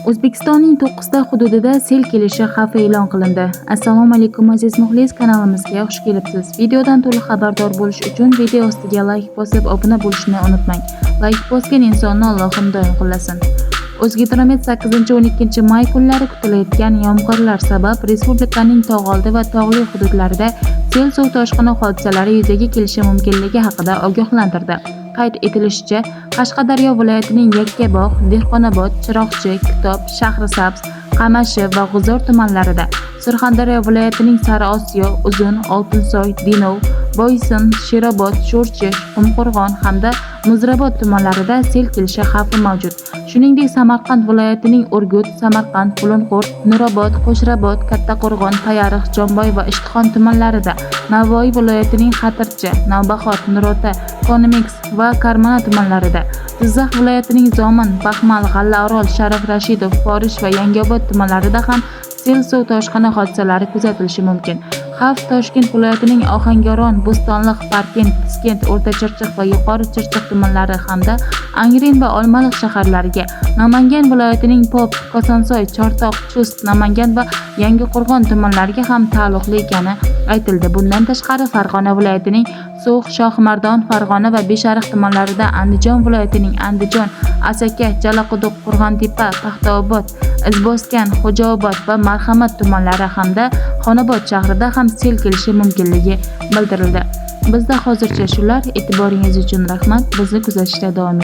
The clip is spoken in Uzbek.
O'zbekistonning 9 ta hududida sel kelishi xavfi e'lon qilindi. Assalomu alaykum aziz muxlis, kanalimizga xush kelibsiz. Videodan to'liq xabardor bo'lish uchun video ostiga like bosib obuna bo'lishni unutmang. Like bosgan insonni Allohim doim qo'llasin. O'zgidromet 8-12 may kunlari kutilayotgan yomg'irlar sabab respublikaning tog'oldi va tog'li hududlarida sel suv toshqini hodisalari yuzaga kelishi mumkinligi haqida ogohlantirdi. Qayd etilishicha, Qashqadaryo viloyatining Yakkabog', Dehqonobod, Chiroqchi, Kitob, Shahrisabz, Qamashi va G'uzor tumanlarida, Surxondaryo viloyatining Sariosiyo, Uzun, Oltinsoy, Denov, Boysun, Sherobod, Sho'rchi, Qumqo'rg'on hamda Muzrabot tumanlarida sel kelishi xavfi mavjud. Shuningdek, Samarqand viloyatining Urgut, Samarqand, Bulung'ur, Nurobod, Qo'shrabot, Kattaqo'rg'on, Payariq, Jomboy va Ishtixon tumanlarida, Navoiy viloyatining Xatirchi, Navbahor, Nurota, Konimix va Karmana tumanlarida, Jizzax viloyatining Zomin, Baxmal, G'allaorol, Sharif Rashidov, Forish va Yangiobod tumanlarida ham sel suv toshqini hodisalari kuzatilishi mumkin. Xavf Toshkent viloyatining Ohangaron, Bo'stonliq, Parkent, Piskent, O'rta Chirchiq va Yuqori Chirchiq tumanlari hamda Angren va Olmaliq shaharlariga, Namangan viloyatining Pop, Kosonsoy, Chortoq, Chust, Namangan va Yangiqo'rg'on tumanlariga ham taalluqli ekani aytildi. Bundan tashqari, Farg'ona viloyatining So'x, Shohimardon, Farg'ona va Beshariq tumanlarida, Andijon viloyatining Andijon, Asaka, Jalaquduq, Qo'rg'ontepa, Paxtaobod, Izboskan, Xo'jaobod va Marhamat tumanlari hamda Xonobod shahrida ham sel kelishi mumkinligi bildirildi. Bizda hozircha shular. E'tiboringiz uchun rahmat. Bizni kuzatishda davom eting.